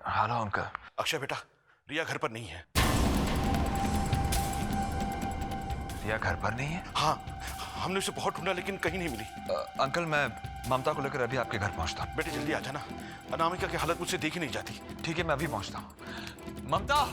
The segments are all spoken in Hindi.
Hello uncle. अक्षय बेटा, रिया घर पर नहीं है। रिया घर पर नहीं है? हाँ, हमने उसे बहुत ढूंढा लेकिन कहीं नहीं मिली। अंकल मैं ममता को लेकर अभी आपके घर पहुंचता हूँ। बेटे जल्दी आ जाना, अनामिका की हालत मुझसे देखी नहीं जाती। ठीक है, मैं अभी पहुंचता हूँ। ममता!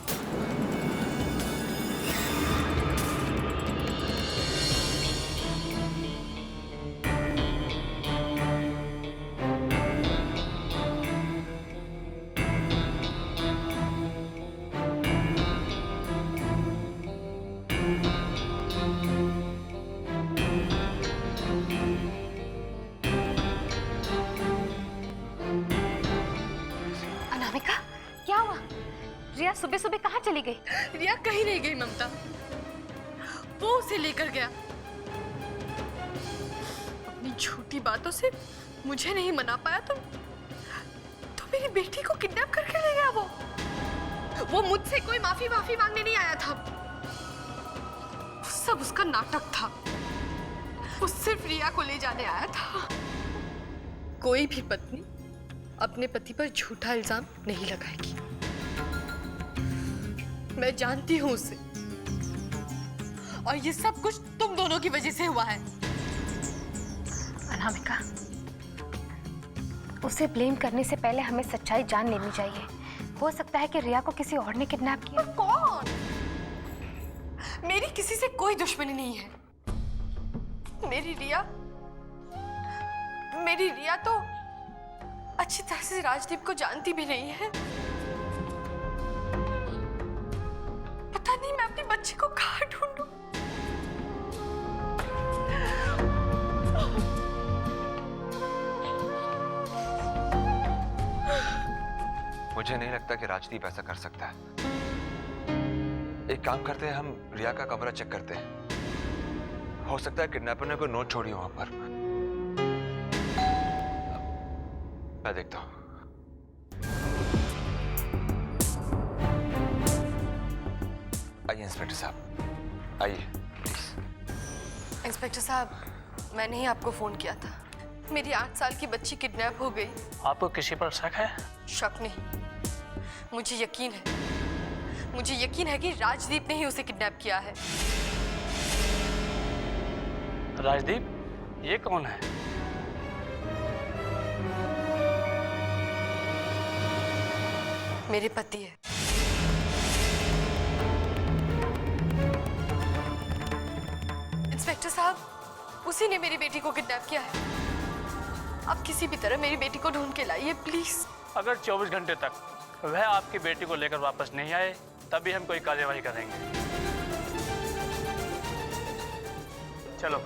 रिया सुबह सुबह कहाँ चली गई? रिया कहीं नहीं गई ममता, वो उसे लेकर गया। अपनी झूठी बातों से मुझे नहीं मना पाया तो मेरी बेटी को किडनैप करके ले गया वो मुझसे कोई माफी मांगने नहीं आया था। सब उसका नाटक था। वो सिर्फ रिया को ले जाने आया था। कोई भी पत्नी अपने पति पर झूठा इल्जाम नहीं लगाएगी। मैं जानती हूँ उसे, और ये सब कुछ तुम दोनों की वजह से हुआ है। अनामिका, उसे ब्लेम करने से पहले हमें सच्चाई जान लेनी चाहिए। हो सकता है कि रिया को किसी और ने किडनैप किया। पर कौन? मेरी किसी से कोई दुश्मनी नहीं है। मेरी रिया तो अच्छी तरह से राजदीप को जानती भी नहीं है। पता नहीं मैं अपनी बच्ची को कहाँ ढूंढूं। मुझे नहीं लगता कि राजदीप ऐसा कर सकता है। एक काम करते हैं, हम रिया का कमरा चेक करते हैं। हो सकता है किडनैपर ने कोई नोट छोड़ी हो वहां पर। मैं देखता हूं। आइए इंस्पेक्टर साहब, आइए प्लीज। इंस्पेक्टर साहब, मैंने ही आपको फोन किया था। मेरी 8 साल की बच्ची किडनैप हो गई। आपको किसी पर शक है? शक नहीं, मुझे यकीन है। मुझे यकीन है कि राजदीप ने ही उसे किडनैप किया है। राजदीप? ये कौन है? मेरे पति है। इंस्पेक्टर साहब, उसी ने मेरी बेटी को किडनैप किया है। आप किसी भी तरह मेरी बेटी को ढूंढ के लाइए प्लीज। अगर 24 घंटे तक वह आपकी बेटी को लेकर वापस नहीं आए तभी हम कोई कार्यवाही करेंगे। चलो।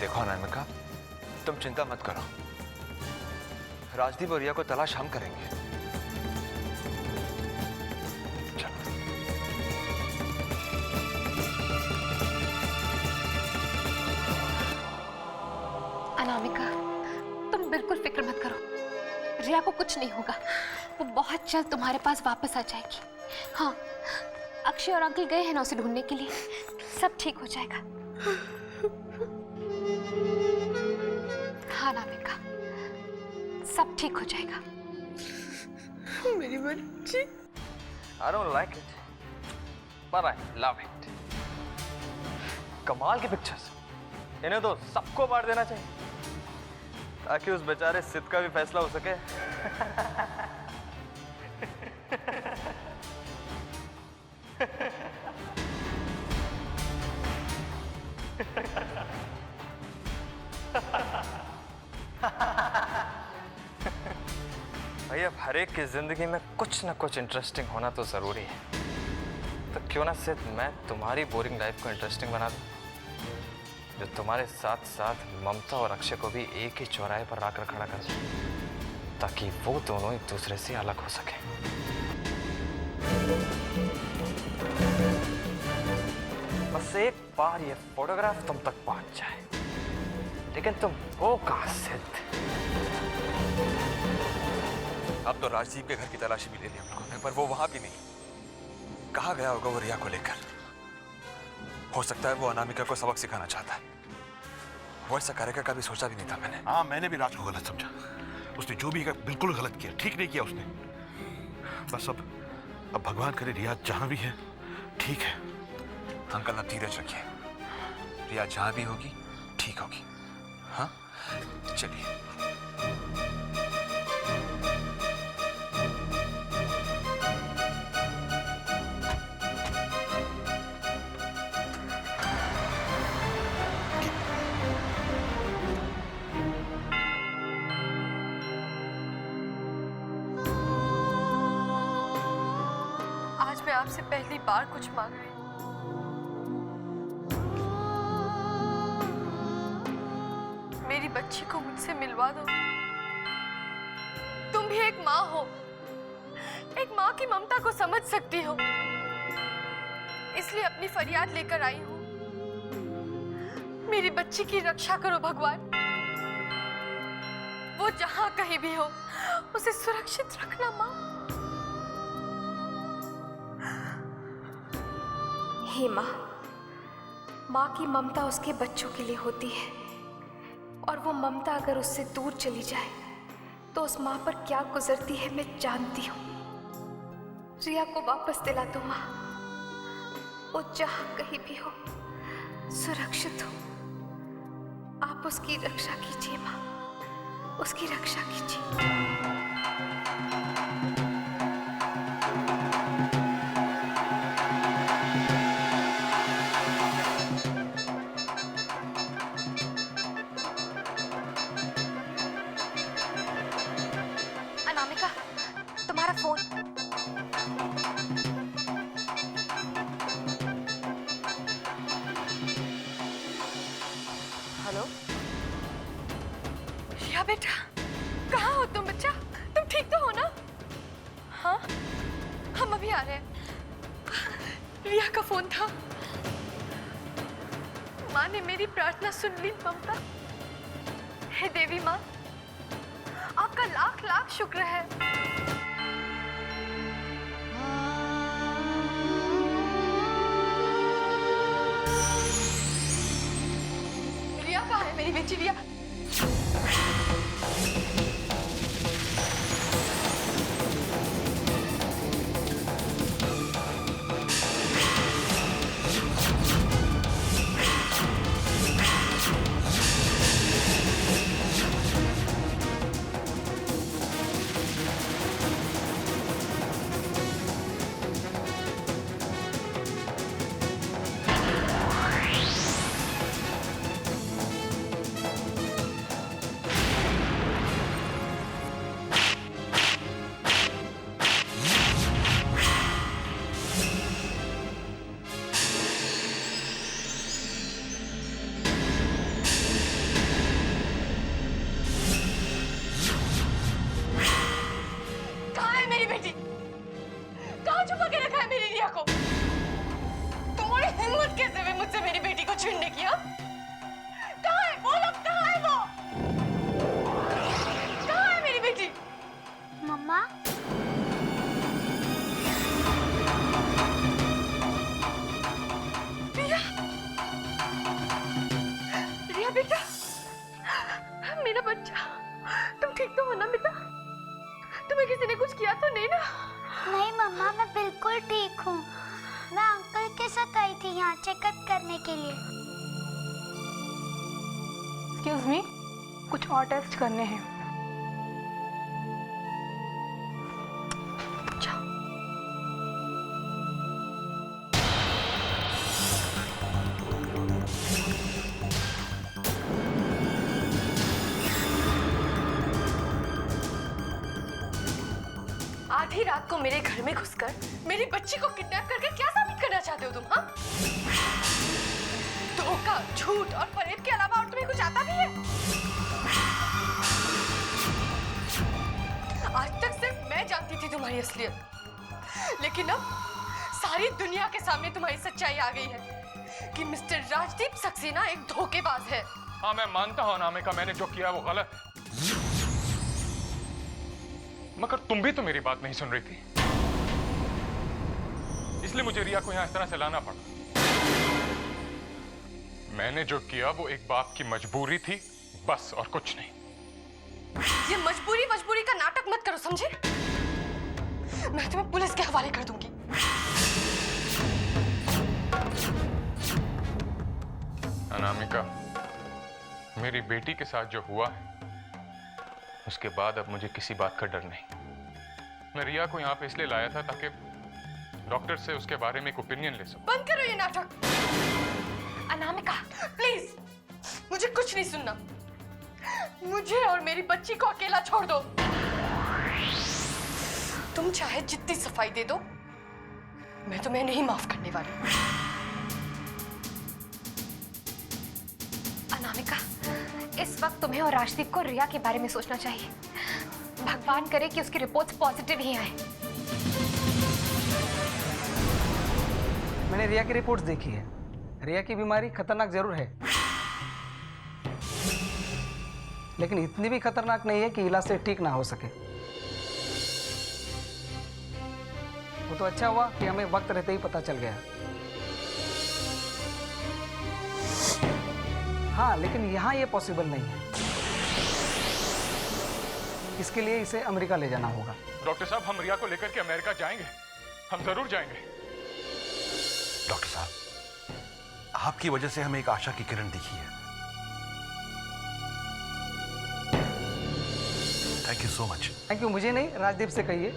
देखो अनामिका, तुम चिंता मत करो। राजदीप और रिया को तलाश हम करेंगे। चलो। अनामिका, तुम बिल्कुल फिक्र मत करो। रिया को कुछ नहीं होगा। वो बहुत जल्द तुम्हारे पास वापस आ जाएगी। हाँ, अक्षय और अंकल गए हैं ना उसे ढूंढने के लिए। सब ठीक हो जाएगा। हाँ अनामिका, सब ठीक हो जाएगा। मेरी बच्ची। I don't like it, but I love it. कमाल की पिक्चर्स। इन्हें तो सबको बांट देना चाहिए ताकि उस बेचारे सिद्ध का भी फैसला हो सके। भैया, हर एक की जिंदगी में कुछ ना कुछ इंटरेस्टिंग होना तो जरूरी है। तो क्यों ना सिर्फ मैं तुम्हारी बोरिंग लाइफ को इंटरेस्टिंग बना दूं, जो तुम्हारे साथ साथ ममता और अक्षय को भी एक ही चौराहे पर लाकर खड़ा कर दूं, ताकि वो दोनों एक दूसरे से अलग हो सके। बस एक बार ये फोटोग्राफ तुम तक पहुंच जाए, लेकिन तुम हो कहां सिद्ध? अब तो राजदीप के घर की तलाशी भी ले ली हम लोगों ने, पर वो वहां भी नहीं। कहाँ गया होगा वो रिया को लेकर? हो सकता है वो अनामिका को सबक सिखाना चाहता है। वो ऐसा करेगा कभी सोचा भी नहीं था मैंने। हाँ, मैंने भी राज को गलत समझा। उसने जो भी किया बिल्कुल गलत किया, ठीक नहीं किया उसने। बस अब भगवान करे रिया जहां भी है ठीक है। अंकल आप धीरज रखिए, रिया जहां भी होगी ठीक होगी। हाँ चलिए। आज मैं आपसे पहली बार कुछ मांग रही हूँ। मेरी बच्ची को मुझसे मिलवा दो। तुम भी एक माँ हो, एक माँ की ममता को समझ सकती हो, इसलिए अपनी फरियाद लेकर आई हूँ। मेरी बच्ची की रक्षा करो भगवान। वो जहां कहीं भी हो उसे सुरक्षित रखना माँ। हे माँ, माँ की ममता उसके बच्चों के लिए होती है, और वो ममता अगर उससे दूर चली जाए तो उस माँ पर क्या गुजरती है मैं जानती हूँ। रिया को वापस दिला दो माँ, वो जहाँ कहीं भी हो सुरक्षित हो। आप उसकी रक्षा कीजिए माँ, उसकी रक्षा कीजिए। अनामिका, तुम्हारा फोन। हेलो रिया बेटा, कहाँ हो तुम बच्चा? तुम ठीक तो हो ना? हाँ, हम अभी आ रहे हैं। रिया का फोन था। माँ ने मेरी प्रार्थना सुन ली ममता। हे देवी माँ, आपका लाख लाख शुक्र है। रिया कहाँ है मेरी बेटी रिया? बेटा, मेरा बच्चा, तुम ठीक तो हो ना बेटा? तुम्हें किसी ने कुछ किया तो नहीं ना? नहीं मम्मा, मैं बिल्कुल ठीक हूँ। मैं अंकल के साथ आई थी यहाँ चेकअप करने के लिए। एक्सक्यूज मी, कुछ और टेस्ट करने हैं। आधी रात को मेरे घर में घुसकर मेरी बच्ची को किडनैप करके क्या साबित करना चाहते हो तुम? हाँ, धोखा, झूठ और फरेब के अलावा और तुम्हें कुछ आता भी है? आज तक सिर्फ मैं जानती थी तुम्हारी असलियत, लेकिन अब सारी दुनिया के सामने तुम्हारी सच्चाई आ गई है कि मिस्टर राजदीप सक्सेना एक धोखेबाज है। हाँ, मैं मानता हूँ अनामिका, मैंने जो किया वो गलत है, मगर तुम भी तो मेरी बात नहीं सुन रही थी, इसलिए मुझे रिया को यहाँ इस तरह से लाना पड़ा। मैंने जो किया वो एक बाप की मजबूरी थी, बस, और कुछ नहीं। ये मजबूरी का नाटक मत करो, समझे? मैं तुम्हें पुलिस के हवाले कर दूंगी। अनामिका, मेरी बेटी के साथ जो हुआ है उसके बाद अब मुझे किसी बात का डर नहीं। मैं रिया को यहाँ पे इसलिए लाया था ताकि डॉक्टर से उसके बारे में एक ओपिनियन ले सकूं। बंद करो ये नाटक। अनामिका, प्लीज, मुझे कुछ नहीं सुनना। मुझे और मेरी बच्ची को अकेला छोड़ दो। तुम चाहे जितनी सफाई दे दो, मैं तुम्हें नहीं माफ करने वाली। अनामिका, इस वक्त तुम्हें और राजदीप को रिया के बारे में सोचना चाहिए। भगवान करे कि उसकी रिपोर्ट्स पॉजिटिव ही आए। मैंने रिया की रिपोर्ट्स देखी है। रिया की बीमारी खतरनाक जरूर है, लेकिन इतनी भी खतरनाक नहीं है कि इलाज से ठीक ना हो सके। वो तो अच्छा हुआ कि हमें वक्त रहते ही पता चल गया। हाँ, लेकिन यहाँ ये पॉसिबल नहीं है। इसके लिए इसे अमेरिका ले जाना होगा। डॉक्टर साहब, हम रिया को लेकर के अमेरिका जाएंगे, हम जरूर जाएंगे। डॉक्टर साहब, आपकी वजह से हमें एक आशा की किरण दिखी है। Thank you so much. Thank you मुझे नहीं, राजदीप से कहिए,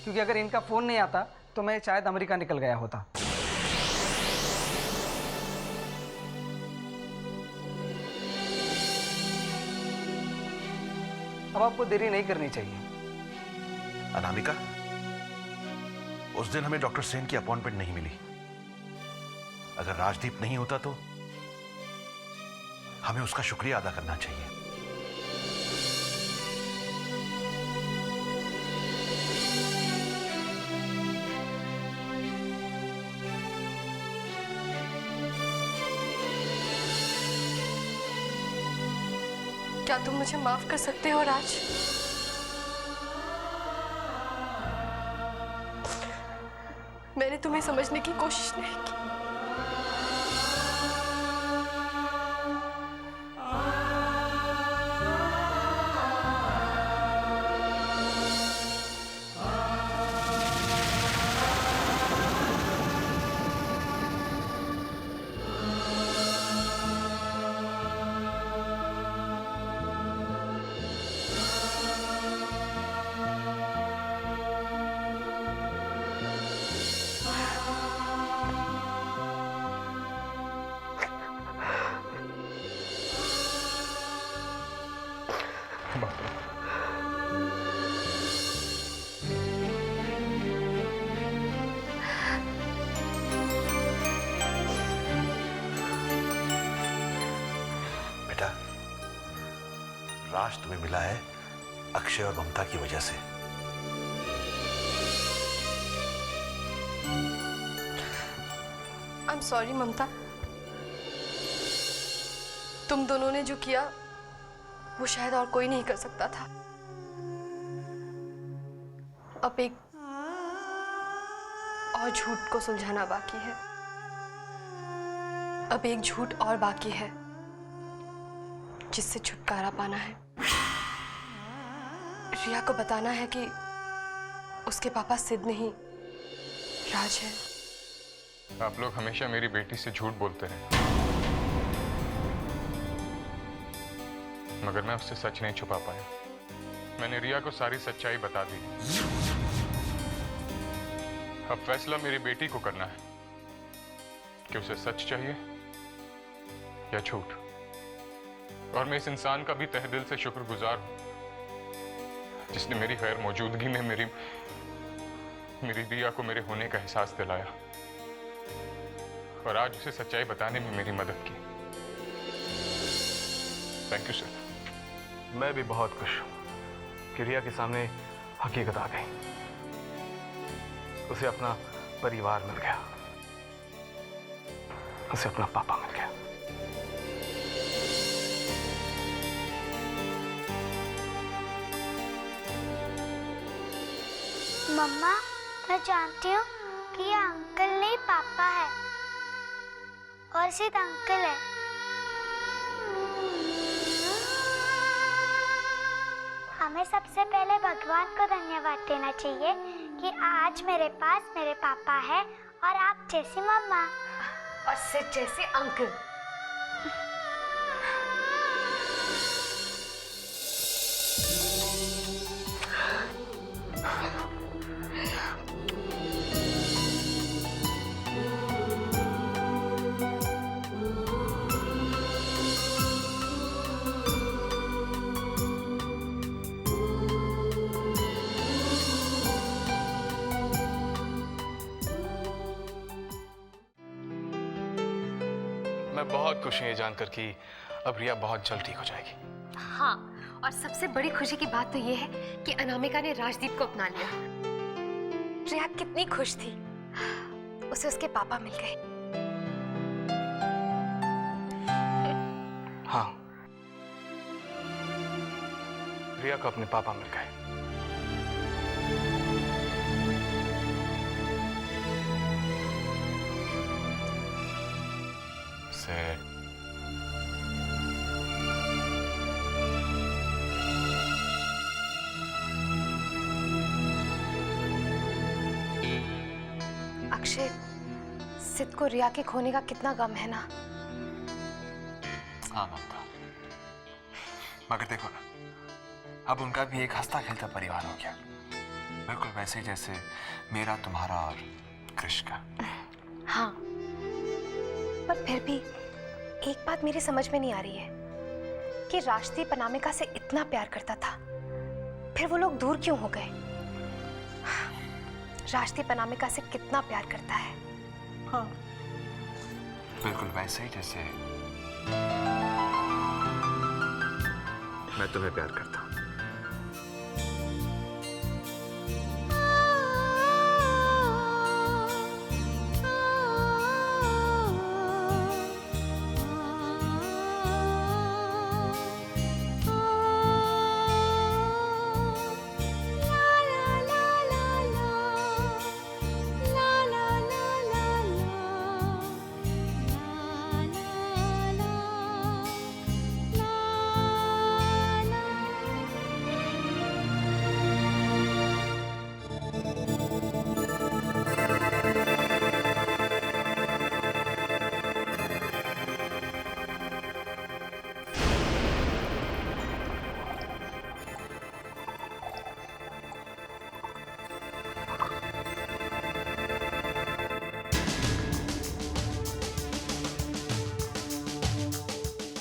क्योंकि अगर इनका फोन नहीं आता तो मैं शायद अमेरिका निकल गया होता। अब आपको देरी नहीं करनी चाहिए। अनामिका, उस दिन हमें डॉक्टर सेन की अपॉइंटमेंट नहीं मिली। अगर राजदीप नहीं होता तो हमें उसका शुक्रिया अदा करना चाहिए। क्या तुम मुझे माफ कर सकते हो राज? मैंने तुम्हें समझने की कोशिश नहीं की। बेटा, राज तुम्हें मिला है अक्षय और ममता की वजह से। आई एम सॉरी ममता। तुम दोनों ने जो किया वो शायद और कोई नहीं कर सकता था। अब एक और झूठ को सुलझाना बाकी है। अब एक झूठ और बाकी है जिससे छुटकारा पाना है। रिया को बताना है कि उसके पापा सिद्ध नहीं, राज है। आप लोग हमेशा मेरी बेटी से झूठ बोलते रहे, मगर मैं उससे सच नहीं छुपा पाया। मैंने रिया को सारी सच्चाई बता दी। अब फैसला मेरी बेटी को करना है कि उसे सच चाहिए या झूठ। और मैं इस इंसान का भी तहे दिल से शुक्रगुजार हूं जिसने मेरी गैर मौजूदगी में मेरी रिया को मेरे होने का एहसास दिलाया और आज उसे सच्चाई बताने में मेरी मदद की। Thank you sir. मैं भी बहुत खुश हूं कि रिया के सामने हकीकत आ गई। उसे अपना परिवार मिल गया, उसे अपना पापा मिल गया। मम्मा, मैं जानती हूँ कि ये अंकल नहीं पापा है। और सिर्फ अंकल है। हमें सबसे पहले भगवान को धन्यवाद देना चाहिए कि आज मेरे पास मेरे पापा है और आप जैसी मम्मा और सिर्फ जैसे अंकल। मैं बहुत खुश हूँ ये जानकर कि अब रिया बहुत जल्द ठीक हो जाएगी। हाँ, और सबसे बड़ी खुशी की बात तो ये है कि अनामिका ने राजदीप को अपना लिया। रिया कितनी खुश थी, उसे उसके पापा मिल गए। हाँ, रिया को अपने पापा मिल गए। अक्षय, सिद्ध को रिया के खोने का कितना गम है ना। हाँ ममता, मगर देखो ना, अब उनका भी एक हंसता खेलता परिवार हो गया, बिल्कुल वैसे ही जैसे मेरा, तुम्हारा और कृष का। हाँ, पर फिर भी एक बात मेरी समझ में नहीं आ रही है कि राजदीप अनामिका से इतना प्यार करता था, फिर वो लोग दूर क्यों हो गए? राजदीप अनामिका से कितना प्यार करता है। हाँ, बिल्कुल वैसे ही जैसे मैं तुम्हें प्यार करता हूँ।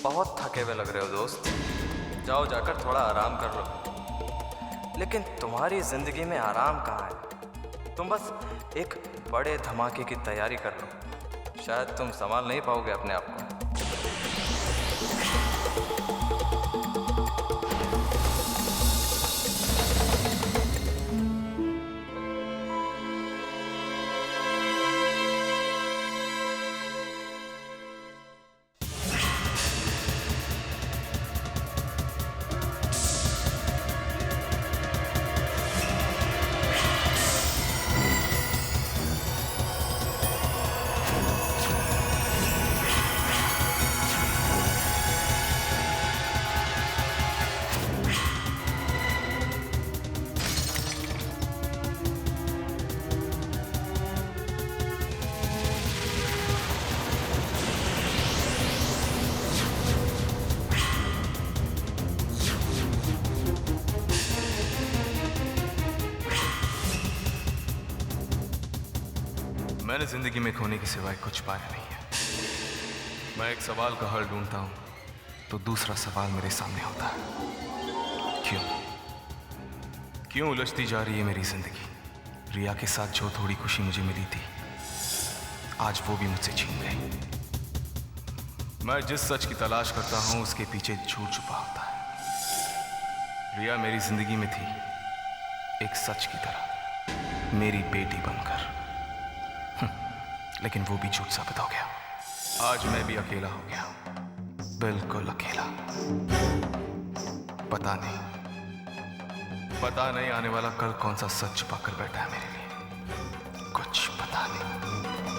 बहुत थके हुए लग रहे हो दोस्त, जाओ जाकर थोड़ा आराम कर लो। लेकिन तुम्हारी जिंदगी में आराम कहाँ है? तुम बस एक बड़े धमाके की तैयारी कर लो, शायद तुम संभाल नहीं पाओगे अपने आप को। मैंने जिंदगी में खोने के सिवाय कुछ पाया नहीं है। मैं एक सवाल का हल ढूंढता हूं तो दूसरा सवाल मेरे सामने होता है। क्यों उलझती जा रही है मेरी जिंदगी? रिया के साथ जो थोड़ी खुशी मुझे मिली थी, आज वो भी मुझसे छीन गई। मैं जिस सच की तलाश करता हूं उसके पीछे झूठ छुपा होता है। रिया मेरी जिंदगी में थी एक सच की तरह, मेरी बेटी बनकर, लेकिन वो भी झूठ साबित हो गया। आज मैं भी अकेला हो गया, बिल्कुल अकेला। पता नहीं आने वाला कल कौन सा सच छुपा कर बैठा है मेरे लिए, कुछ पता नहीं।